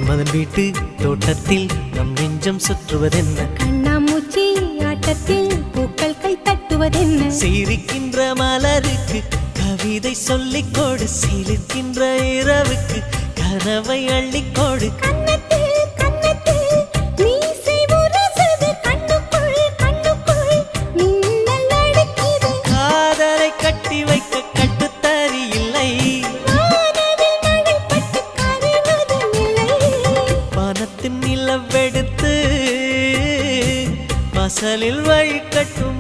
மன்மதன் வீட்டு தோட்டத்தில் நம் நெஞ்சம் சுற்றுவதென்ன கண்ணாமூச்சி ஆட்டத்தில் பூக்கள் கை தட்டுவதென்ன சிரிக்கின்ற மலருக்கு கவிதை சொல்லிக்கோடு சிலிர்க்கின்ற இரவுக்கு கனவை அள்ளிக்கோடு காதலை கட்டி வைக்க கட்டுத்தறி இல்லை வானத்தின் நிலவெடுத்து வாசலில் வழி கட்டும்